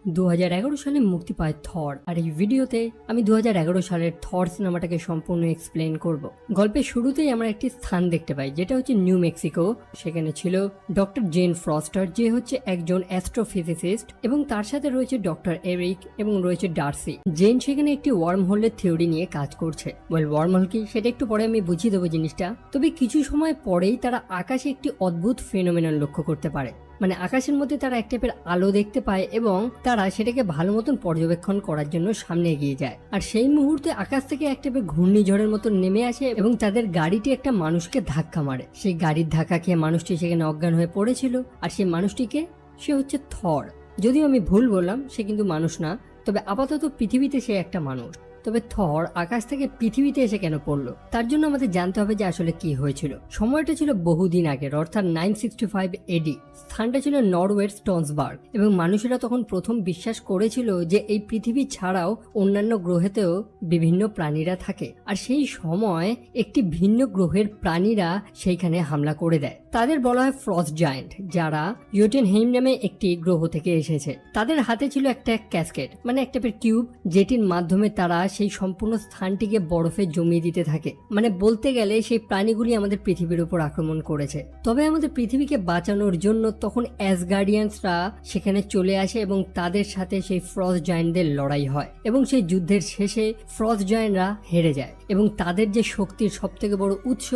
2011 সালে মুক্তি পায় থর। আর এই ভিডিওতে আমি 2011 সালের থর সিনেমাটাকে সম্পূর্ণ এক্সপ্লেন করব। গল্পের শুরুতেই আমরা একটি স্থান দেখতে পাই, যেটা হচ্ছে নিউ মেক্সিকো। সেখানে ছিল ডক্টর জেন ফ্রস্টার, যে হচ্ছে একজন অ্যাস্ট্রোফিজিসিস্ট, এবং তার সাথে রয়েছে ডক্টর এরিক এবং রয়েছে ডার্সি। জেন সেখানে একটি ওয়ার্ম হোলের থিওরি নিয়ে কাজ করছে। ওয়ার্ম হোল কি সেটা একটু পরে আমি বুঝিয়ে দেবো জিনিসটা। তবে কিছু সময় পরেই তারা আকাশে একটি অদ্ভুত ফেনোমেনন লক্ষ্য করতে পারে। মানে আকাশের মধ্যে তারা এক টাইপের আলো দেখতে পায় এবং তারা সেটাকে ভালো মতন পর্যবেক্ষণ করার জন্য সামনে এগিয়ে যায়। আর সেই মুহূর্তে আকাশ থেকে এক টাইপের ঘূর্ণিঝড়ের মতো নেমে আসে এবং তাদের গাড়িটি একটা মানুষকে ধাক্কা মারে। সেই গাড়ির ধাক্কা খেয়ে মানুষটি সেখানে অজ্ঞান হয়ে পড়েছিল। আর সেই মানুষটিকে সে হচ্ছে থর। যদিও আমি ভুল বললাম, সে কিন্তু মানুষ না, তবে আপাতত পৃথিবীতে সে একটা মানুষ। তবে থর আকাশ থেকে পৃথিবীতে এসে কেন পড়লো, তার জন্য আমাদের জানতে হবে যে আসলে কি হয়েছিল। সময়টা ছিল বহুদিন আগের, অর্থাৎ 965 এডি। স্থানটা ছিল নরওয়ের স্টোনসবার্গ, এবং মানুষেরা তখন প্রথম বিশ্বাস করেছিল যে এই পৃথিবী ছাড়াও অন্যান্য গ্রহেতেও বিভিন্ন প্রাণীরা থাকে। আর সেই সময় একটি ভিন্ন গ্রহের প্রাণীরা সেইখানে হামলা করে দেয়। তাদের বলা হয় ফ্রস্ট জায়ান্ট, যারা ইয়োটেনহেইম নামে একটি গ্রহ থেকে এসেছে। তাদের হাতে ছিল একটা ক্যাসকেট, মানে একটা টিউব, যেটির মাধ্যমে তারা সেই সম্পূর্ণ স্থানটিকে বরফে জমিয়ে দিতে থাকে। মানে বলতে গেলে সেই প্রাণীগুলি আমাদের পৃথিবীর উপর আক্রমণ করেছে। তবে আমাদের পৃথিবীকে বাঁচানোর জন্য তখন অ্যাসগার্ডিয়ানসরা সেখানে চলে আসে এবং তাদের সাথে সেই ফ্রস্ট জায়ান্টদের লড়াই হয়, এবং সেই যুদ্ধের শেষে ফ্রস্ট জায়ান্টরা হেরে যায় এবং তাদের যে শক্তির সব থেকে বড় উৎস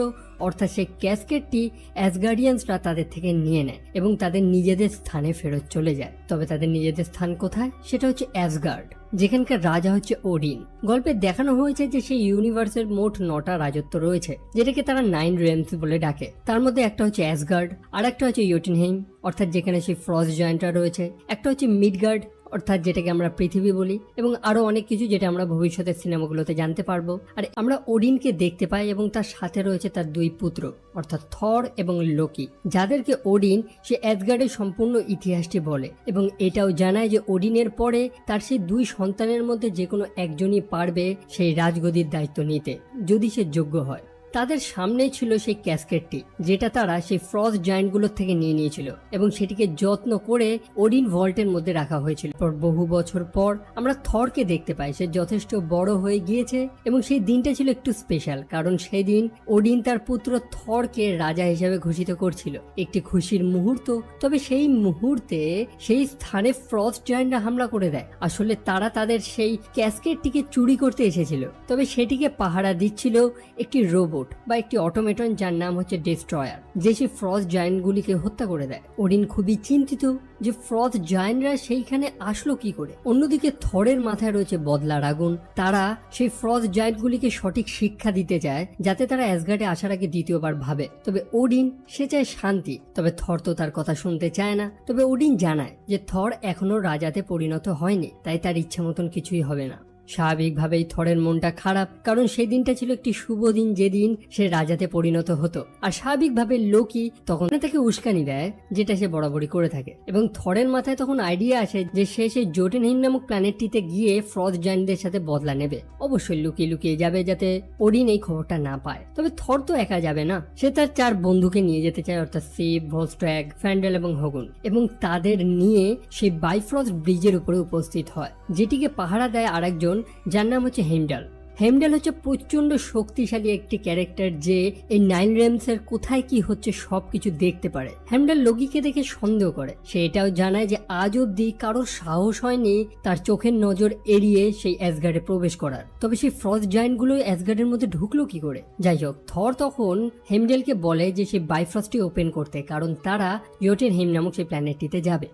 অর্থাৎ সেই ক্যাসকেটটি অ্যাসগার্ডিয়ানসরা তাদের থেকে নিয়ে নেয় এবং তাদের নিজেদের স্থানে ফেরত চলে যায়। তবে তাদের নিজেদের স্থান কোথায়? সেটা হচ্ছে অ্যাসগার্ড, যেখানকার রাজা হচ্ছে ওডিন। গল্পে দেখানো হয়েছে যে সেই ইউনিভার্সের মোট 9টা রাজত্ব রয়েছে, যেটাকে তারা 9 রেমস বলে ডাকে। তার মধ্যে একটা হচ্ছে অ্যাসগার্ড, আর একটা হচ্ছে ইয়োটেনহেইম অর্থাৎ যেখানে সেই ফ্রস্ট জায়ান্টরা রয়েছে, একটা হচ্ছে মিডগার্ড অর্থাৎ যেটাকে আমরা পৃথিবী বলি, এবং আরো অনেক কিছু যেটা আমরা ভবিষ্যতের সিনেমাগুলোতে জানতে পারবো। আর আমরা ওডিনকে দেখতে পাই এবং তার সাথে রয়েছে তার 2 পুত্র অর্থাৎ থর এবং লোকি, যাদেরকে ওডিন সে অ্যাসগার্ডের সম্পূর্ণ ইতিহাসটি বলে এবং এটাও জানায় যে ওডিনের পরে তার সেই 2 সন্তানের মধ্যে যে কোনো একজনই পারবে সেই রাজগদির দায়িত্ব নিতে, যদি সে যোগ্য হয়। তাদের সামনে ছিল সেই ক্যাসকেটটি, যেটা তারা সেই ফ্রস্ট জায়ান্টগুলোর থেকে নিয়ে নিয়েছিল এবং সেটিকে যত্ন করে ওডিন ভল্টের মধ্যে রাখা হয়েছিল। বহু বছর পর আমরা থরকে দেখতে পাই, সে যথেষ্ট বড় হয়ে গিয়েছে এবং সেই দিনটা ছিল একটু স্পেশাল, কারণ সেই দিন ওডিন তার পুত্র থরকে রাজা হিসেবে ঘোষিত করছিল। একটি খুশির মুহূর্ত। তবে সেই মুহূর্তে সেই স্থানে ফ্রস্ট জায়ান্টরা হামলা করে দেয়। আসলে তারা তাদের সেই ক্যাসকেটটিকে চুরি করতে এসেছিল, তবে সেটিকে পাহারা দিচ্ছিল একটি রোবট বা একটি অটোমেটন, যার নাম হচ্ছে ডেস্ট্রয়ার, যে সেই ফ্রস্ট জায়ান্টগুলিকে হত্যা করে দেয়। ওডিন খুবই চিন্তিত যে ফ্রস্ট জায়ান্টরা সেইখানে আসলো কি করে। অন্যদিকে থরের মাথায় রয়েছে বদলার আগুন। তারা সেই ফ্রস্ট জায়ান্টগুলিকে সঠিক শিক্ষা দিতে চায়, যাতে তারা অ্যাসগার্ডে আসার আগে দ্বিতীয়বার ভাবে। তবে ওডিন সে চায় শান্তি, তবে থর তো তার কথা শুনতে চায় না। তবে ওডিন জানায় যে থর এখনো রাজাতে পরিণত হয়নি, তাই তার ইচ্ছা মতন কিছুই হবে না। স্বাভাবিকভাবেই থরের মনটা খারাপ, কারণ সেই দিনটা ছিল একটি শুভ দিন, যেদিন সে রাজাতে পরিণত হতো। আর স্বাভাবিকভাবে লোকি তখন তাকে উস্কানি দেয়, যেটা সে বরাবরই করে থাকে। এবং থরের মাথায় তখন আইডিয়া আসে যে সে সেই জোটেনহেইম নামক প্ল্যানেটটিতে গিয়ে ফ্রস্ট জায়ান্টদের সাথে বদলা নেবে। অবশ্যই লুকিয়ে লুকিয়ে যাবে, যাতে ওডিন এই খবরটা না পায়। তবে থর তো একা যাবে না, সে তার 4 বন্ধুকে নিয়ে যেতে চায়, অর্থাৎ সিভ, ভলস্ট্র্যাগ, ফ্যান্ডেল এবং হগুন, এবং তাদের নিয়ে সেই বাইফ্রস্ট ব্রিজের উপরে উপস্থিত হয়, যেটিকে পাহারা দেয় আরেকজন, যার নাম হচ্ছে হেমডাল। হেমডাল হচ্ছে প্রচন্ড শক্তিশালী একটি ক্যারেক্টার, যে এই 9 রেমসের কোথায় কি হচ্ছে সবকিছু দেখতে পারে। হেমডাল লোকিকে দেখে সন্দেহ করে। সে এটাও জানায় যে আজ অব্দি কারোর সাহস হয়নি তার চোখের নজর এড়িয়ে সেই অ্যাসগার্ডে প্রবেশ করার। তবে সেই ফ্রস্ট জায়ান্টগুলো অ্যাসগার্ডের মধ্যে ঢুকলো কি করে? যাই হোক, থর তখন হেমডালকে বলে যে সেই বাইফ্রস্টটি ওপেন করতে, কারণ তারা ইয়োটেনহেইম নামক সেই প্ল্যানেটটিতে যাবে।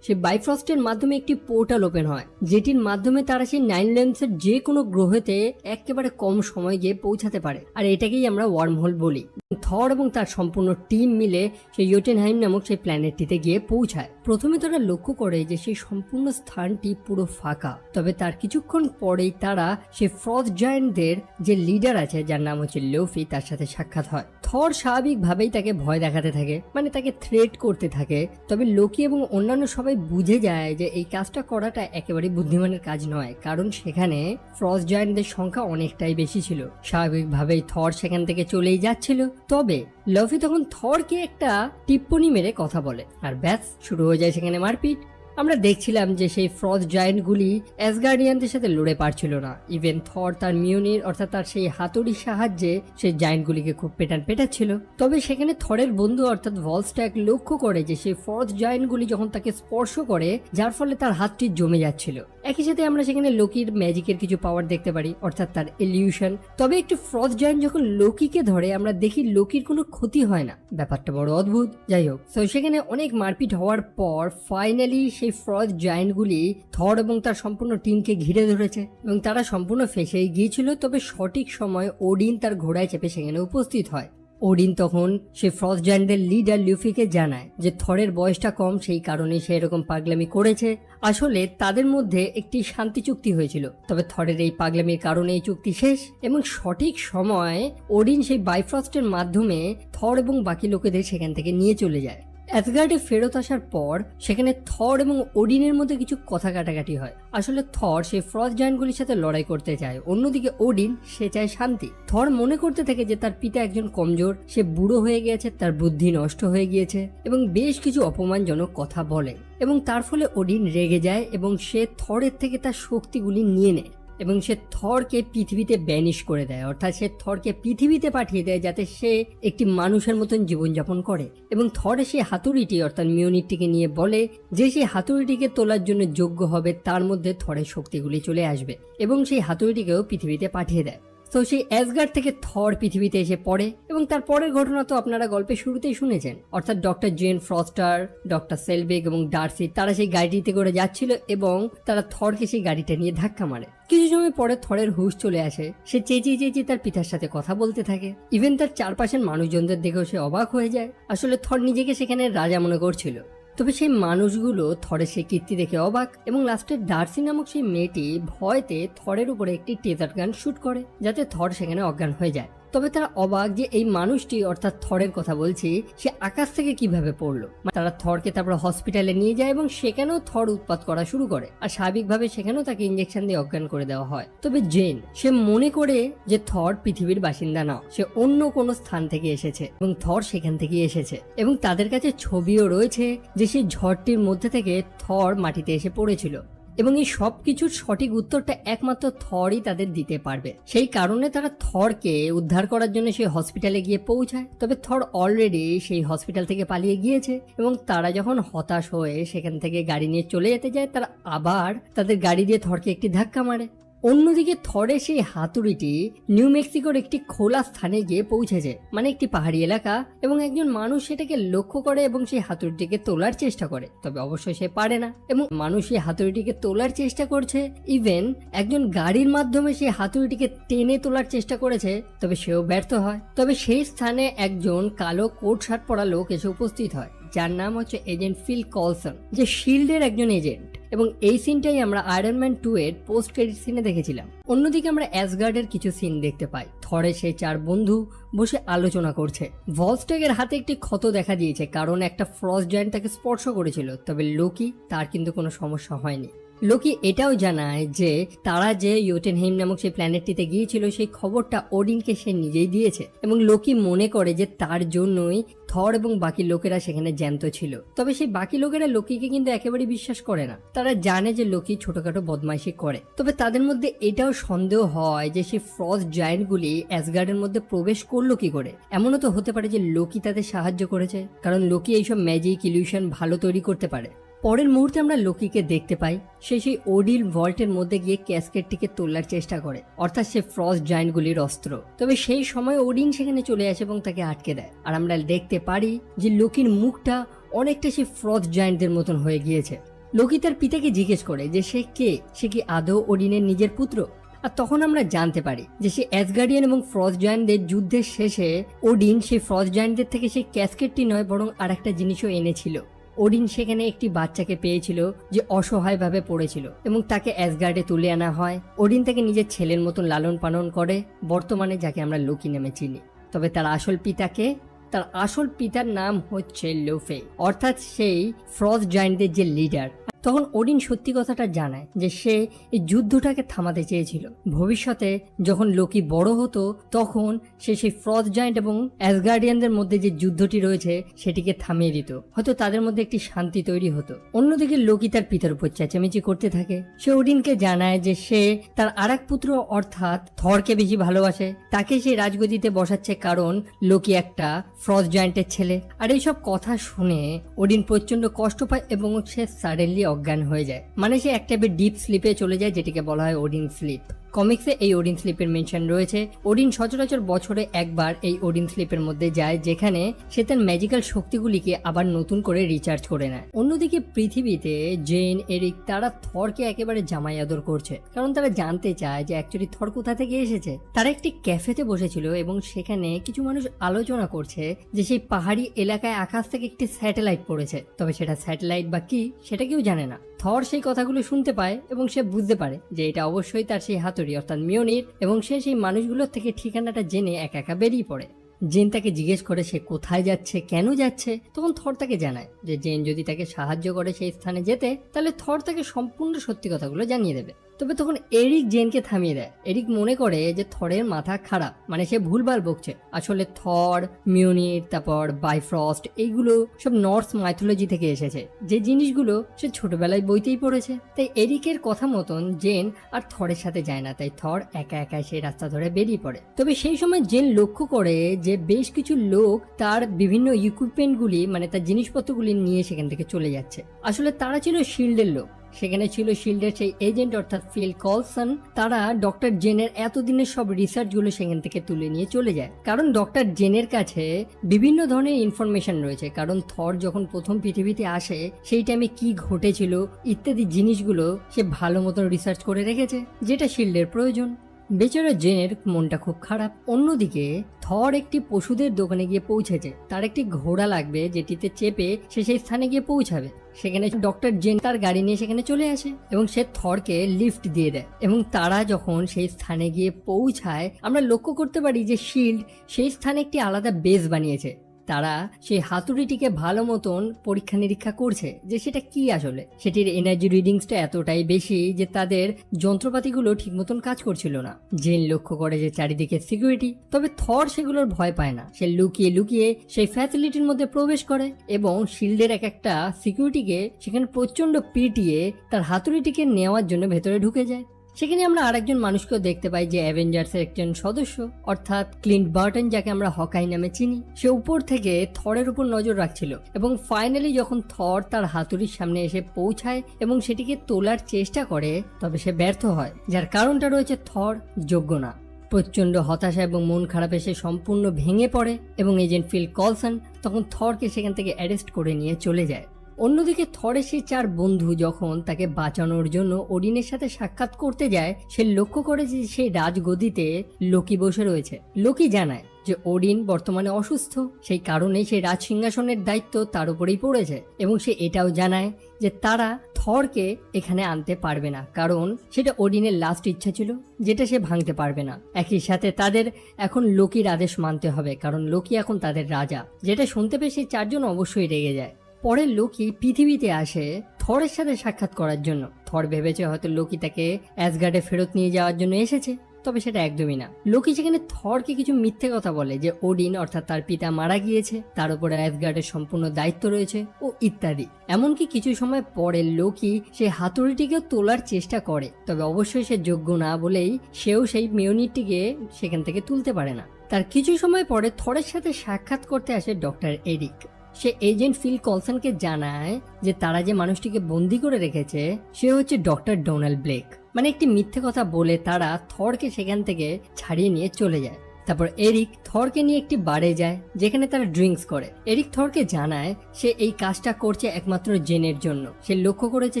সেই বাইফ্রস্টের মাধ্যমে একটি পোর্টাল ওপেন হয়, যেটির মাধ্যমে তারা সেই 9 রেমসের যে কোনো গ্রহেতে একেবারে কম সময় গিয়ে পৌঁছাতে পারে। আর এটাকেই আমরা ওয়ার্ম হোল বলি। থর এবং তার সম্পূর্ণ টিম মিলে সেই ইয়োটেনহেইম নামক সেই প্ল্যানেটটিতে গিয়ে পৌঁছায়। প্রথমে তারা লক্ষ্য করে যে সেই সম্পূর্ণ স্থানটি পুরো ফাঁকা। তবে তার কিছুক্ষণ পরেই তারা সেই ফ্রস্ট জায়ান্টদের যে লিডার আছে, যার নাম হচ্ছে লোফি, তার সাথে সাক্ষাৎ হয়। থর স্বাভাবিকভাবেই তাকে ভয় দেখাতে থাকে, মানে তাকে থ্রেট করতে থাকে। তবে লোকি এবং অন্যান্য সবাই বুঝে যায় যে এই কাজটা করাটা একেবারে বুদ্ধিমানের কাজ নয়, কারণ সেখানে ফ্রস্ট জায়ান্টদের সংখ্যা অনেকটাই বেশি ছিল। স্বাভাবিকভাবেই থর সেখান থেকে চলেই যাচ্ছিল। তবে লফি তখন থরকে একটা টিপ্পনি মেরে কথা বলে, আর ব্যাস শুরু হয়ে যায় সেখানে মারপিট। আমরা দেখছিলাম যে সেই ফ্রস্ট জায়ান্টগুলি অ্যাসগার্ডিয়ানদের সাথে লড়ে পারছিল না। ইভেন থর তার মিওনির অর্থাৎ তার সেই হাতুড়ির সাহায্যে সেই জায়ান্টগুলিকে খুব পেটাচ্ছিল। তবে সেখানে থরের বন্ধু অর্থাৎ ভলস্ট্যাগ লক্ষ্য করে যে সেই ফ্রস্ট জায়ান্টগুলি যখন তাকে স্পর্শ করে, যার ফলে তার হাতটি জমে যাচ্ছিল। একই সাথে আমরা সেখানে লোকির ম্যাজিকের কিছু পাওয়ার দেখতে পারি, অর্থাৎ তার ইলিউশন। তবে একটি ফ্রস্ট জায়ান্ট যখন লোকিকে ধরে আমরা দেখি লোকির কোনো ক্ষতি হয় না, ব্যাপারটা বড় অদ্ভুত। যাই হোক, তো সেখানে অনেক মারপিট হওয়ার পর ফাইনালি সেই ফ্রস্ট জায়ান্টগুলি থর এবং তার সম্পূর্ণ টিমকে ঘিরে ধরেছে এবং তারা সম্পূর্ণ ফেঁসেই গিয়েছিল। তবে সঠিক সময় ওডিন তার ঘোড়ায় চেপে সেখানে উপস্থিত হয়। ওডিন তখন সেই ফ্রস্ট জায়ান্টের লিডার লুফিকে জানায় যে থরের বয়সটা কম, সেই কারণে সে এরকম পাগলামি করেছে। আসলে তাদের মধ্যে একটি শান্তি চুক্তি হয়েছিল, তবে থরের এই পাগলামির কারণে এই চুক্তি শেষ এবং সঠিক সময় ওডিন সেই বাইফ্রস্টের মাধ্যমে থর এবং বাকি লোকেদের সেখান থেকে নিয়ে চলে যায়। অ্যাসগার্ডে ফেরত আসার পর সেখানে থর এবং ওডিনের মধ্যে কিছু কথা কাটাকাটি হয়। আসলে থর সেই ফ্রস্ট জায়ান্টগুলির সাথে লড়াই করতে চায়, অন্যদিকে ওডিন সে চায় শান্তি। থর মনে করতে থাকে যে তার পিতা একজন কমজোর, সে বুড়ো হয়ে গিয়েছে, তার বুদ্ধি নষ্ট হয়ে গিয়েছে এবং বেশ কিছু অপমানজনক কথা বলে এবং তার ফলে ওডিন রেগে যায় এবং সে থরের থেকে তার শক্তিগুলি নিয়ে নেয় এবং সে থরকে পৃথিবীতে ব্যানিশ করে দেয়, অর্থাৎ সে থরকে পৃথিবীতে পাঠিয়ে দেয় যাতে সে একটি মানুষের মতন জীবনযাপন করে। এবং থর সেই হাতুড়িটি অর্থাৎ মিওনিরটিকে নিয়ে বলে যে সেই হাতুড়িটিকে তোলার জন্য যোগ্য হবে তার মধ্যে থরের শক্তিগুলি চলে আসবে এবং সেই হাতুড়িটিকেও পৃথিবীতে পাঠিয়ে দেয়। তো সেই অ্যাসগার্ড থেকে থর পৃথিবীতে এসে পড়ে এবং তার পরের ঘটনা তো আপনারা গল্পের শুরুতেই শুনেছেন, অর্থাৎ ডক্টর জেন ফ্রস্টার, ডক্টর সেলবেগ এবং ডার্সি তারা সেই গাড়িটিতে করে যাচ্ছিল এবং তারা থরকে সেই গাড়িটা নিয়ে ধাক্কা মারে। কিছু সময় পরে থরের হুঁশ চলে আসে, সে চেঁচিয়ে তার পিতার সাথে কথা বলতে থাকে। ইভেন তার চারপাশের মানুষজনদের দেখেও সে অবাক হয়ে যায়। আসলে থর নিজেকে সেখানে রাজা মনে করছিল। তবে সেই মানুষগুলো থরের সেই কীর্তি দেখে অবাক এবং লাস্টে ডার্সি নামক সেই মেয়েটি ভয়তে থরের উপরে একটি টেজার গান শুট করে যাতে থর সেখানে অজ্ঞান হয়ে যায়। তবে তারা অবাক যে এই মানুষটি অর্থাৎ থরের কথা বলছি সে আকাশ থেকে কিভাবে পড়লো। তারা থরকে তারপর হসপিটালে নিয়ে যায় এবং সেখানেও থর উৎপাত করা শুরু করে আর স্বাভাবিকভাবে সেখানেও তাকে ইঞ্জেকশন দিয়ে অজ্ঞান করে দেওয়া হয়। তবে জেন সে মনে করে যে থর পৃথিবীর বাসিন্দা না, সে অন্য কোনো স্থান থেকে এসেছে এবং থর সেখান থেকে এসেছে এবং তাদের কাছে ছবিও রয়েছে যে সেই ঝড়টির মধ্যে থেকে থর মাটিতে এসে পড়েছিল এবং এই সব কিছুর সঠিক উত্তরটা একমাত্র থরই তাদের দিতে পারবে। সেই কারণে তারা থরকে উদ্ধার করার জন্য সেই হসপিটালে গিয়ে পৌঁছায়। তবে থর অলরেডি সেই হসপিটাল থেকে পালিয়ে গিয়েছে এবং তারা যখন হতাশ হয়ে সেখান থেকে গাড়ি নিয়ে চলে যেতে যায়, তারা আবার তাদের গাড়ি দিয়ে থরকে একটি ধাক্কা মারে। অন্যদিকে থরের সেই হাতুড়িটি নিউ মেক্সিকোর একটি খোলা স্থানে গিয়ে পৌঁছেছে, মানে একটি পাহাড়ি এলাকা, এবং একজন মানুষ সেটাকে লক্ষ্য করে এবং সেই হাতুড়িটিকে তোলার চেষ্টা করে। তবে অবশ্যই সে পারে না এবং মানুষ সেই হাতুড়িটিকে তোলার চেষ্টা করছে। ইভেন একজন গাড়ির মাধ্যমে সেই হাতুড়িটিকে টেনে তোলার চেষ্টা করেছে, তবে সেও ব্যর্থ হয়। তবে সেই স্থানে একজন কালো কোট শার্ট পরা লোক এসে উপস্থিত হয়, যার নাম হচ্ছে এজেন্ট ফিল কলসন, যে শিল্ডের একজন এজেন্ট। এবং এই সিনটাই আমরা আয়রন ম্যান 2 এর পোস্ট ক্রেডিট সিনে দেখেছিলাম। অন্যদিকে আমরা অ্যাসগার্ডের কিছু সিন দেখতে পাই। থরের সেই চার বন্ধু বসে আলোচনা করছে। ভলস্ট্যাগের হাতে একটি ক্ষত দেখা দিয়েছে কারণ একটা ফ্রস্ট জায়ান্ট তাকে স্পর্শ করেছিল, তবে লোকি তার কিন্তু কোনো সমস্যা হয়নি। লোকি এটাও জানায় যে তারা যে ইয়োটেনহেইম নামক সেই প্ল্যানেটটিতে গিয়েছিল সেই খবরটা ওডিনকে সে নিজেই দিয়েছে এবং লোকি মনে করে যে তার জন্যই থর এবং বাকি লোকেরা সেখানে জ্যান্ত ছিল। তবে সেই বাকি লোকেরা লোকিকে কিন্তু একেবারে বিশ্বাস করে না, তারা জানে যে লোকি ছোটখাটো বদমাইশি করে। তবে তাদের মধ্যে এটাও সন্দেহ হয় যে সেই ফ্রস্ট জায়ান্টগুলি অ্যাসগার্ডের মধ্যে প্রবেশ করলো কি করে। এমনও তো হতে পারে যে লোকি তাদের সাহায্য করেছে, কারণ লোকি এইসব ম্যাজিক ইলিউশন ভালো তৈরি করতে পারে। পরের মুহূর্তে আমরা লোকিকে দেখতে পাই সে সেই ওডিল ভল্টের মধ্যে গিয়ে ক্যাসকেটটিকে তোলার চেষ্টা করে, অর্থাৎ সে ফ্রস্ট জায়ান্টগুলির অস্ত্র। তবে সেই সময় ওডিন সেখানে চলে আসে এবং তাকে আটকে দেয় আর আমরা দেখতে পারি যে লোকির মুখটা অনেকটা সেই ফ্রস্ট জায়ান্টদের মতন হয়ে গিয়েছে। লোকি তার পিতাকে জিজ্ঞেস করে যে সে কে, সে কি আদৌ ওডিনের নিজের পুত্র। আর তখন আমরা জানতে পারি যে সে অ্যাসগার্ডিয়ান এবং ফ্রস্ট জায়ান্টদের যুদ্ধের শেষে ওডিন সেই ফ্রস্ট জায়ান্টদের থেকে সেই ক্যাসকেটটি নয় বরং আর একটা জিনিসও এনেছিল। ওডিন সেখানে একটি বাচ্চাকে পেয়েছিল যে অসহায়ভাবে পড়েছিল এবং তাকে অ্যাসগার্ডে তুলে আনা হয়। ওডিন তাকে নিজের ছেলের মতন লালন পালন করে, বর্তমানে যাকে আমরা লোকি নামে চিনি। তবে তার আসল পিতাকে, তার আসল পিতার নাম হচ্ছে লুফি, অর্থাৎ সেই ফ্রস্ট জায়ান্টদের যে লিডার। তখন ওডিন সত্যি কথাটা জানায় যে সে এই যুদ্ধটাকে থামাতে চেয়েছিল। ভবিষ্যতে যখন লোকি বড় হতো তখন সে সেই ফ্রস্ট জায়ান্ট এবং অ্যাসগার্ডিয়ানদের মধ্যে যে যুদ্ধটি রয়েছে সেটিকে থামিয়ে দিত, হয়তো তাদের মধ্যে একটি শান্তি তৈরি হতো। অন্যদিকে লোকি তার পিতার উপর চেঁচামেচি করতে থাকে। সে ওডিনকে জানায় যে সে তার আরেক পুত্র অর্থাৎ থরকে বেশি ভালোবাসে, তাকে সেই রাজগদিতে বসাচ্ছে কারণ লোকি একটা ফ্রস্ট জায়ান্টের ছেলে। আর এইসব কথা শুনে ওডিন প্রচন্ড কষ্ট পায় এবং সে সাডেনলি অজ্ঞান হয়ে যায়, মানে সে এক টাইপের ডিপ স্লিপে চলে যায়, যেটিকে বলা হয় ওডিন স্লিপ। কমিক্সে এই ওডিন স্লিপের মেনশন রয়েছে। ওডিন সচরাচর বছরে একবার এই ওডিন স্লিপের মধ্যে যায়, যেখানে সে তার ম্যাজিক্যাল শক্তিগুলিকে আবার নতুন করে রিচার্জ করে নেয়। অন্যদিকে পৃথিবীতে জেন, এরিক তারা থরকে একেবারে জামাই আদর করছে, কারণ তারা জানতে চায় যে অ্যাকচুয়ালি থর কোথা থেকে এসেছে। তারা একটি ক্যাফেতে বসেছিল এবং সেখানে কিছু মানুষ আলোচনা করছে যে সেই পাহাড়ি এলাকায় আকাশ থেকে একটি স্যাটেলাইট পড়েছে, তবে সেটা স্যাটেলাইট বা কি সেটা কেউ জানে না। থর সেই কথাগুলো শুনতে পায় এবং সে বুঝতে পারে যে এটা অবশ্যই তার সেই হাতুড়ি অর্থাৎ মিওনির, এবং সে সেই মানুষগুলোর থেকে ঠিকানাটা জেনে একা একা বেরিয়ে পড়ে। জেন তাকে জিজ্ঞেস করে সে কোথায় যাচ্ছে, কেন যাচ্ছে। তখন থর তাকে জানায় যে জেন যদি তাকে সাহায্য করে সেই স্থানে যেতে, তাহলে থর তাকে সম্পূর্ণ সত্যি কথাগুলো জানিয়ে দেবে। তবে তখন এরিক জেনকে থামিয়ে দেয়। এরিক মনে করে যে থরের মাথা খারাপ, মানে সে ভুলভাল বকছে। আসলে থর, মিওনির, তারপর বাইফ্রস্ট এইগুলো সব নর্স মাইথোলজি থেকে এসেছে, যে জিনিসগুলো সে ছোটবেলায় বইতেই পড়েছে। তাই এরিকের কথা মতন জেন আর থরের সাথে যায় না, তাই থর একা একা সেই রাস্তা ধরে বেরিয়ে পড়ে। তবে সেই সময় জেন লক্ষ্য করে যে বেশ কিছু লোক তার বিভিন্ন ইকুইপমেন্টগুলি, মানে তার জিনিসপত্রগুলি নিয়ে সেখান থেকে চলে যাচ্ছে। আসলে তারা ছিল শিল্ডের লোক। সেখানে ছিল শিল্ডের সেই এজেন্ট অর্থাৎ ফিল কলসন। তারা ডক্টর জেনের এতদিনের সব রিসার্চগুলো সেখান থেকে তুলে নিয়ে চলে যায়, কারণ ডক্টর জেনের কাছে বিভিন্ন ধরনের ইনফরমেশন রয়েছে। কারণ থর যখন প্রথম পৃথিবীতে আসে সেই টাইমে কি ঘটেছিল ইত্যাদি জিনিসগুলো সে ভালো মতন রিসার্চ করে রেখেছে, যেটা শিল্ডের প্রয়োজন। বেচারা জেনের মনটা খুব খারাপ। অন্যদিকে থর একটি পশুদের দোকানে গিয়ে পৌঁছেছে। তার একটি ঘোড়া লাগবে যেটিতে চেপে সে সেই স্থানে গিয়ে পৌঁছাবে। সেখানে ডক্টর জেন তার গাড়ি নিয়ে সেখানে চলে আসে এবং সে থরকে লিফট দিয়ে দেয়। এবং তারা যখন সেই স্থানে গিয়ে পৌঁছায়, আমরা লক্ষ্য করতে পারি যে শিল্ড সেই স্থানে একটি আলাদা বেস বানিয়েছে। তারা সেই হাতুড়িটিকে ভালো মতন পরীক্ষা নিরীক্ষা করছে যে সেটা কি আসলে। সেটির এনার্জি রিডিংসটা এতটাই বেশি যে তাদের যন্ত্রপাতিগুলো ঠিক মতন কাজ করছিল না। জেন লক্ষ্য করে যে চারিদিকে সিকিউরিটি, তবে থর সেগুলোর ভয় পায় না। সে লুকিয়ে লুকিয়ে সেই ফ্যাসিলিটির মধ্যে প্রবেশ করে এবং শিল্ডের এক একটা সিকিউরিটিকে সেখানে প্রচন্ড পিটিয়ে তার হাতুড়িটিকে নেওয়ার জন্য ভেতরে ঢুকে যায়। সেখানে আমরা আরেকজন মানুষকেও দেখতে পাই যে অ্যাভেঞ্জার্সের একজন সদস্য অর্থাৎ ক্লিন্ট বার্টন, যাকে আমরা হকাই নামে চিনি। সে উপর থেকে থরের উপর নজর রাখছিল এবং ফাইনালি যখন থর তার হাতুড়ির সামনে এসে পৌঁছায় এবং সেটিকে তোলার চেষ্টা করে, তবে সে ব্যর্থ হয়। যার কারণটা রয়েছে থর যোগ্য না। প্রচন্ড হতাশা এবং মন খারাপে সে সম্পূর্ণ ভেঙে পড়ে এবং এজেন্ট ফিল কলসন তখন থরকে সেখান থেকে অ্যারেস্ট করে নিয়ে চলে যায়। অন্যদিকে থরের সেই 4 বন্ধু যখন তাকে বাঁচানোর জন্য ওডিনের সাথে সাক্ষাৎ করতে যায়, সে লক্ষ্য করে যে সেই রাজগদিতে লোকি বসে রয়েছে। লোকি জানায় যে ওডিন বর্তমানে অসুস্থ, সেই কারণে সেই রাজ সিংহাসনের দায়িত্ব তার উপরেই পড়েছে। এবং সে এটাও জানায় যে তারা থরকে এখানে আনতে পারবে না, কারণ সেটা ওডিনের লাস্ট ইচ্ছা ছিল, যেটা সে ভাঙতে পারবে না। একই সাথে তাদের এখন লোকির আদেশ মানতে হবে, কারণ লোকি এখন তাদের রাজা। যেটা শুনতে পেয়ে সেই 4 জন অবশ্যই রেগে যায়। পরে লোকি পৃথিবীতে আসে থরের সাথে সাক্ষাৎ করার জন্য। থর ভেবেছে হয়তো লোকি তাকে অ্যাসগার্ডে ফেরত নিয়ে যাওয়ার জন্য এসেছে, তবে সেটা একদমই না। লোকি সেখানে থরকে কিছু মিথ্যে কথা বলে যে ওডিন অর্থাৎ তার পিতা মারা গিয়েছে, তার উপরে অ্যাসগার্ডের সম্পূর্ণ দায়িত্ব রয়েছে ও ইত্যাদি। এমনকি কিছু সময় পরে লোকি সেই হাতুড়িটিকে তোলার চেষ্টা করে, তবে অবশ্যই সে যোগ্য না বলেই সেও সেই মিওনিটিকে সেখান থেকে তুলতে পারে না। তার কিছু সময় পরে থরের সাথে সাক্ষাৎ করতে আসে ডক্টর এরিক। সে এজেন্ট ফিল কলসনকে জানায় যে তারা যে মানুষটিকে বন্দি করে রেখেছে সে হচ্ছে ডক্টর ডোনাল্ড ব্লেক। মানে একটি মিথ্যে কথা বলে তারা থরকে সেখান থেকে ছাড়িয়ে নিয়ে চলে যায়। তারপর এরিক থরকে নিয়ে একটি বারে যায় যেখানে তারা ড্রিঙ্কস করে। এরিক থরকে জানায় সে এই কাজটা করছে একমাত্র জেনের জন্য। সে লক্ষ্য করেছে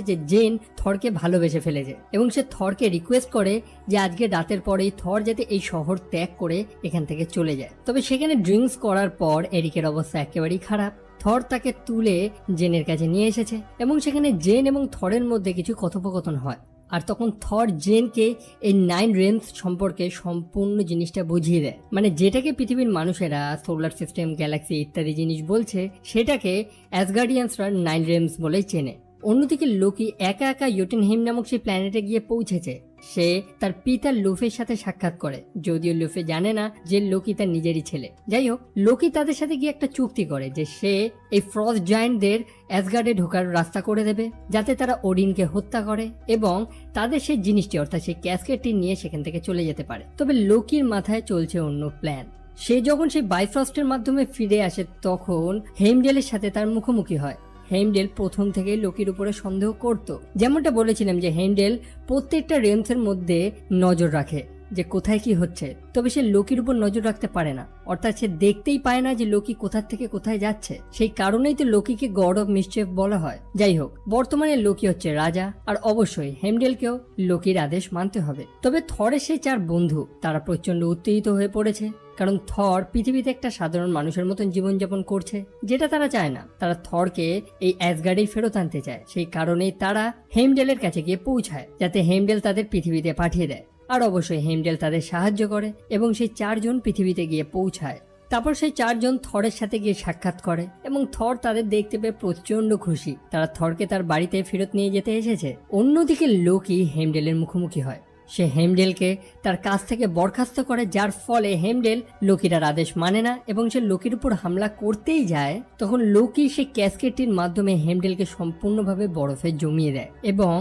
যে জেন থরকে ভালোবেসে ফেলেছে এবং সে থরকে রিকোয়েস্ট করে যে আজকে রাতের পরেই থর যাতে এই শহর ত্যাগ করে এখান থেকে চলে যায়। তবে সেখানে ড্রিঙ্কস করার পর এরিকের অবস্থা একেবারেই খারাপ। থর তাকে তুলে জেনের কাছে নিয়ে এসেছে এবং সেখানে জেন এবং থরের মধ্যে কিছু কথোপকথন হয়। আর তখন থর জেনকে এই 9 রেমস সম্পর্কে সম্পূর্ণ জিনিসটা বুঝিয়ে দেয়। মানে যেটাকে পৃথিবীর মানুষেরা সোলার সিস্টেম, গ্যালাক্সি ইত্যাদি জিনিস বলছে, সেটাকে অ্যাসগার্ডিয়ানসরা 9 রেমস বলেই চেনে। অন্যদিকে লোকি একা একা ইয়োটুনহেইম নামক সেই প্ল্যানেটে গিয়ে পৌঁছেছে। সে তার পিতা লুফের সাথে সাক্ষাৎ করে, যদিও লুফে জানে না যে লোকি তার নিজেরই ছেলে। যাই হোক, লোকি তাদের সাথে গিয়ে একটা চুক্তি করে যে সে এই ফ্রস্ট জায়ান্টদের অ্যাসগার্ডে ঢোকার রাস্তা করে দেবে, যাতে তারা ওডিনকে হত্যা করে এবং তাদের সেই জিনিসটি অর্থাৎ সেই ক্যাসকেটটি নিয়ে সেখান থেকে চলে যেতে পারে। তবে লোকির মাথায় চলছে অন্য প্ল্যান। সে যখন সেই বাইফ্রস্টের মাধ্যমে ফিরে আসে তখন হেইমডেলের সাথে তার মুখোমুখি হয়। হেইমডেল প্রথম থেকেই লোকির উপরে সন্দেহ করত। যেমনটা বলেছিলাম যে হেইমডেল প্রত্যেকটা রেমসের মধ্যে নজর রাখে যে কোথায় কি হচ্ছে, তবে সে লোকির উপর নজর রাখতে পারে না, অর্থাৎ সে দেখতেই পায় না যে লোকি কোথা থেকে কোথায় যাচ্ছে। সেই কারণেই তো লোকিকে গড অফ মিসচিফ বলা হয়। যাই হোক, বর্তমানে লোকি হচ্ছে রাজা, আর অবশ্যই হেইমডেলকেও লোকির আদেশ মানতে হবে। তবে থরের সেই 4 বন্ধু তারা প্রচন্ড উত্তেজিত হয়ে পড়েছে, কারণ থর পৃথিবীতে একটা সাধারণ মানুষের মতন জীবনযাপন করছে, যেটা তারা চায় না। তারা থরকে এই অ্যাসগার্ডেই ফেরত আনতে চায়। সেই কারণেই তারা হেইমডেলের কাছে গিয়ে পৌঁছায়, যাতে হেইমডেল তাদের পৃথিবীতে পাঠিয়ে দেয়। আর অবশ্যই হেইমডেল তাদের সাহায্য করে এবং সেই 4 জন পৃথিবীতে গিয়ে পৌঁছায়। তারপর সেই 4 জন থরের সাথে গিয়ে সাক্ষাৎ করে এবং থর তাদের দেখতে পেয়ে প্রচন্ড খুশি। তারা থরকে তার বাড়িতে ফেরত নিয়ে যেতে এসেছে। অন্যদিকে লোকি হেইমডেলের মুখোমুখি হয়। সে হেইমডেলকে তার কাছ থেকে বরখাস্ত করে, যার ফলে হেইমডেল লোকির আদেশ মানে না এবং সে লোকির উপর হামলা করতেই যায়। তখন লোকি সেই ক্যাসকেটটির মাধ্যমে হেইমডেলকে সম্পূর্ণভাবে বরফে জমিয়ে দেয় এবং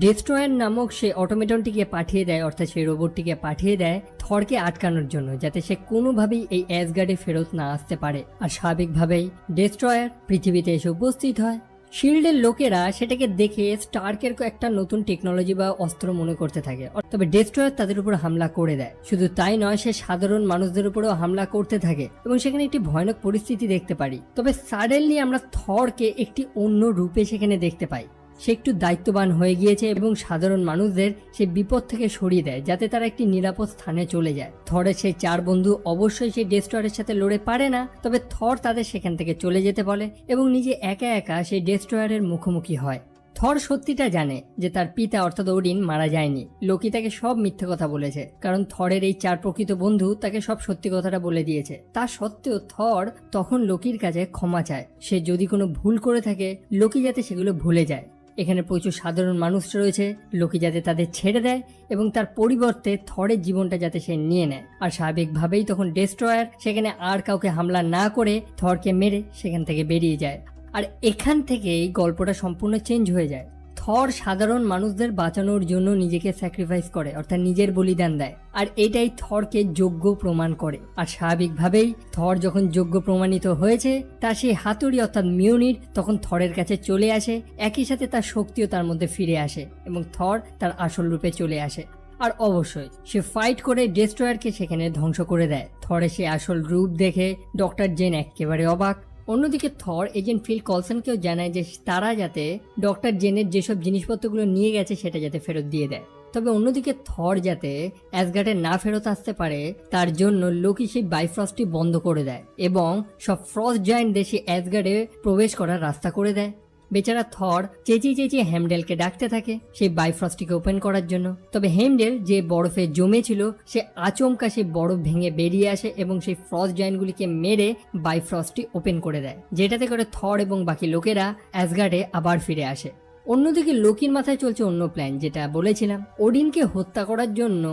ডেস্ট্রয়ার নামক সেই অটোমেটনটিকে পাঠিয়ে দেয়, অর্থাৎ সেই রোবটটিকে পাঠিয়ে দেয় থরকে আটকানোর জন্য, যাতে সে কোনোভাবেই এই অ্যাসগার্ডে ফেরত না আসতে পারে। আর স্বাভাবিকভাবেই ডেস্ট্রয়ার পৃথিবীতে এসে উপস্থিত হয়। শিল্ডের লোকেরা সেটাকে দেখে স্টার্কের একটা নতুন টেকনোলজি বা অস্ত্র মনে করতে থাকে, তবে ডেস্ট্রয়ার তাদের উপর হামলা করে দেয়। শুধু তাই নয়, সে সাধারণ মানুষদের উপরেও হামলা করতে থাকে এবং সেখানে একটি ভয়ানক পরিস্থিতি দেখতে পারি। তবে সাডেনলি আমরা থরকে একটি অন্য রূপে সেখানে দেখতে পাই। সে একটু দায়িত্ববান হয়ে গিয়েছে এবং সাধারণ মানুষদের সে বিপদ থেকে সরিয়ে দেয়, যাতে তারা একটি নিরাপদ স্থানে চলে যায়। থরের সেই 4 বন্ধু অবশ্যই সেই ডেস্ট্রয়ারের সাথে লড়ে পারে না, তবে থর তাদের সেখান থেকে চলে যেতে বলে এবং নিজে একা একা সেই ডেস্ট্রয়ারের মুখোমুখি হয়। থর সত্যিটা জানে যে তার পিতা অর্থাৎ ওডিন মারা যায়নি। লোকি তাকে সব মিথ্যে কথা বলেছে, কারণ থরের এই 4 প্রকৃত বন্ধু তাকে সব সত্যি কথাটা বলে দিয়েছে। তা সত্ত্বেও থর তখন লোকির কাছে ক্ষমা চায়। সে যদি কোনো ভুল করে থাকে, লোকি যাতে সেগুলো ভুলে যায়। এখানে প্রচুর সাধারণ মানুষ রয়েছে, লোকি যাতে তাদের ছেড়ে দেয় এবং তার পরিবর্তে থরের জীবনটা যাতে সে নিয়ে নেয়। আর স্বাভাবিকভাবেই তখন ডেস্ট্রয়ার সেখানে আর কাউকে হামলা না করে থরকে মেরে সেখান থেকে বেরিয়ে যায়। আর এখান থেকেই গল্পটা সম্পূর্ণ চেঞ্জ হয়ে যায়। থর সাধারণ মানুষদের বাঁচানোর জন্য নিজেকে স্যাক্রিফাইস করে, অর্থাৎ নিজের বলিদান দেয়, আর এটাই থরকে যোগ্য প্রমাণ করে। আর স্বাভাবিকভাবেই থর যখন যোগ্য প্রমাণিত হয়েছে, তার সেই হাতুড়ি অর্থাৎ মিওনির তখন থরের কাছে চলে আসে। একই সাথে তার শক্তিও তার মধ্যে ফিরে আসে এবং থর তার আসল রূপে চলে আসে। আর অবশ্যই সে ফাইট করে ডেস্ট্রয়ারকে সেখানে ধ্বংস করে দেয়। থরের সেই আসল রূপ দেখে ডক্টর জেন একেবারে অবাক। অন্যদিকে থর এজেন্ট ফিল কলসনকেও জানায় যে তারা যাতে ডক্টর জেনের যেসব জিনিসপত্রগুলো নিয়ে গেছে সেটা যাতে ফেরত দিয়ে দেয়। তবে অন্যদিকে থর যাতে অ্যাসগার্ডে না ফেরত আসতে পারে তার জন্য লোকি সেই বাইফ্রস্টটি বন্ধ করে দেয় এবং সব ফ্রস্ট জায়ান্ট দেশে অ্যাসগার্ডে প্রবেশ করার রাস্তা করে দেয়। বেচারা থর চেঁচিয়ে চেঁচিয়ে হেইমডেলকে ডাকতে থাকে সেই বাইফ্রস্টটিকে ওপেন করার জন্য। তবে হেইমডেল যে বরফে জমেছিল সে আচমকা সেই বরফ ভেঙে বেরিয়ে আসে এবং সেই ফ্রস্ট জায়ান্টগুলিকে মেরে বাইফ্রস্টটি ওপেন করে দেয়, যেটাতে করে থর এবং বাকি লোকেরা অ্যাসগার্ডে আবার ফিরে আসে। অন্যদিকে লোকির মাথায় চলছে অন্য প্ল্যান, যেটা বলেছিলাম। ওডিনকে হত্যা করার জন্য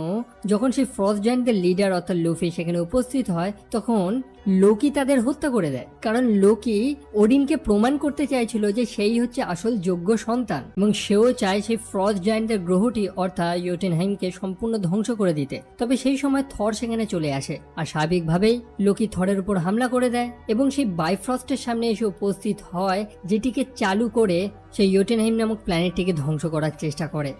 যখন সেই ফ্রস্ট জায়ান্টদের লিডার অর্থাৎ লুফি সেখানে উপস্থিত হয়, তখন লোকি তাদের হত্যা করে দেয়, কারণ লোকি ওডিনকে প্রমাণ করতে চাইছিল যে সেই হচ্ছে আসল যোগ্য সন্তান এবং সেও চায় সেই ফ্রস্ট জায়ান্টদের গ্রহটি অর্থাৎ ইয়োটুনহেইমকে সম্পূর্ণ ধ্বংস করে দিতে। তবে সেই সময় থর সেখানে চলে আসে আর স্বাভাবিকভাবেই লোকি থরের উপর হামলা করে দেয় এবং সেই বাইফ্রস্টের সামনে এসে উপস্থিত হয়, যেটিকে চালু করে সেই ইয়োটুনহেইম নামক প্ল্যানেটটিকে ধ্বংস করার চেষ্টা করে।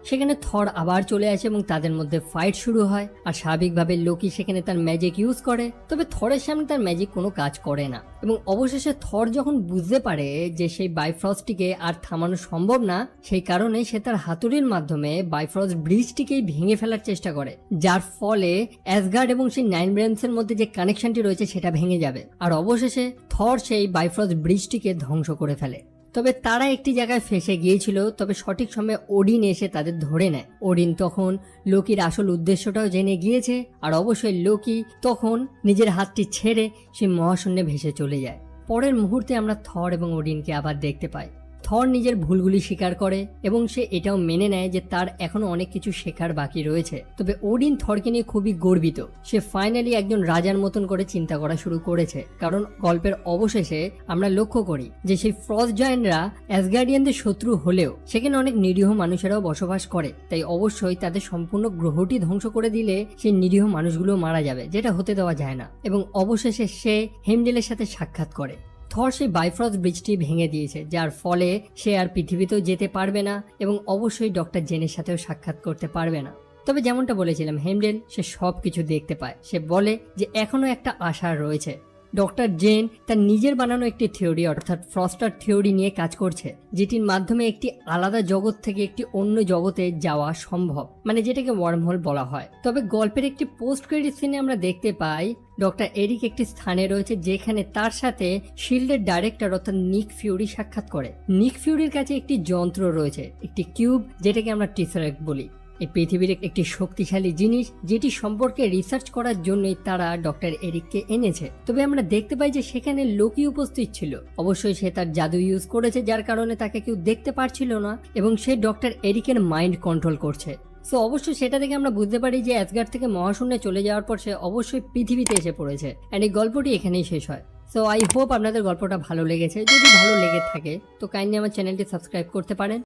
সেখানে থর আবার চলে আসে এবং তাদের মধ্যে ফাইট শুরু হয়। আর স্বাভাবিকভাবে লোকি সেখানে তার ম্যাজিক ইউজ করে, তবে থরের সামনে তার ম্যাজিক কোনো কাজ করে না এবং অবশেষে থর যখন বুঝতে পারে যে সেই বাইফ্রস্টটিকে আর থামানো সম্ভব না, সেই কারণে সে তার হাতুড়ির মাধ্যমে বাইফ্রস্ট ব্রিজটিকেই ভেঙে ফেলার চেষ্টা করে, যার ফলে অ্যাসগার্ড এবং সেই 9 রেমসের মধ্যে যে কানেকশনটি রয়েছে সেটা ভেঙে যাবে। আর অবশেষে থর সেই বাইফ্রস্ট ব্রিজটিকে ধ্বংস করে ফেলে। তবে তারা একটি জায়গায় ফেসে গিয়েছিল, তবে সঠিক সময়ে ওডিন এসে তাদের ধরে নেয়। ওডিন তখন লোকির আসল উদ্দেশ্যটাও জেনে গিয়েছে আর অবশ্যই লোকি তখন নিজের হাতটি ছেড়ে সেই মহাশূন্যে ভেসে চলে যায়। পরের মুহূর্তে আমরা থর এবং ওডিনকে আবার দেখতে পাই। থর নিজের ভুলগুলি স্বীকার করে এবং সে এটাও মেনে নেয় যে তার এখনো অনেক কিছু শেখার বাকি রয়েছে। তবে ওডিন থরকে নিয়ে খুবই গর্বিত। সে ফাইনালি একজন রাজার মতন করে চিন্তা করা শুরু করেছে, কারণ গল্পের অবশেষে আমরা লক্ষ্য করি যে সেই ফ্রস্ট জায়ান্টরা অ্যাসগার্ডিয়ানদের শত্রু হলেও সেখানে অনেক নিরীহ মানুষেরাও বসবাস করে। তাই অবশ্যই তাদের সম্পূর্ণ গ্রহটি ধ্বংস করে দিলে সেই নিরীহ মানুষগুলো মারা যাবে, যেটা হতে দেওয়া যায় না। এবং অবশেষে সে হেমডেলের সাথে সাক্ষাৎ করে। থর সেই বাইফ্রস্ট ব্রিজটি ভেঙে দিয়েছে, যার ফলে সে আর পৃথিবীতেও যেতে পারবে না এবং অবশ্যই ডক্টর জেনের সাথেও সাক্ষাৎ করতে পারবে না। তবে যেমনটা বলেছিলাম, হেমডেল সে সব কিছু দেখতে পায়। সে বলে যে এখনো একটা আশা রয়েছে। ডক্টর জেন তার নিজের বানানো একটি থিওরি অর্থাৎ ফ্রস্টার থিওরি নিয়ে কাজ করছে, যেটির মাধ্যমে একটি আলাদা জগৎ থেকে একটি অন্য জগতে যাওয়া সম্ভব, মানে যেটাকে ওয়ার্মহোল বলা হয়। তবে গল্পের একটি পোস্ট ক্রেডিট সিনে আমরা দেখতে পাই ডক্টর এরিক একটি স্থানে রয়েছে যেখানে তার সাথে শিল্ডের ডাইরেক্টর অর্থাৎ নিক ফিউরি সাক্ষাৎ করে। নিক ফিউরির কাছে একটি যন্ত্র রয়েছে, একটি কিউব, যেটাকে আমরা টেসারেক্ট বলি। এই পৃথিবীর একটি শক্তিশালী জিনিস যেটি সম্পর্কে রিসার্চ করার জন্যই তারা ডক্টর এরিককে এনেছে। তবে আমরা দেখতে পাই যে সেখানে লোকি উপস্থিত ছিল। অবশ্যই সে তার জাদু ইউজ করেছে, যার কারণে তাকে কেউ দেখতে পারছিল না এবং সে ডক্টর এরিকের মাইন্ড কন্ট্রোল করছে। সো অবশ্যই সেটা থেকে আমরা বুঝতে পারি যে অ্যাসগার্ড থেকে মহাশূন্যে চলে যাওয়ার পর সে অবশ্যই পৃথিবীতে এসে পড়েছে। অ্যান্ড এই গল্পটি এখানেই শেষ হয়। সো আই হোপ আপনাদের গল্পটা ভালো লেগেছে। যদি ভালো লেগে থাকে তো কাইন্ডলি আমার চ্যানেলটি সাবস্ক্রাইব করতে পারেন।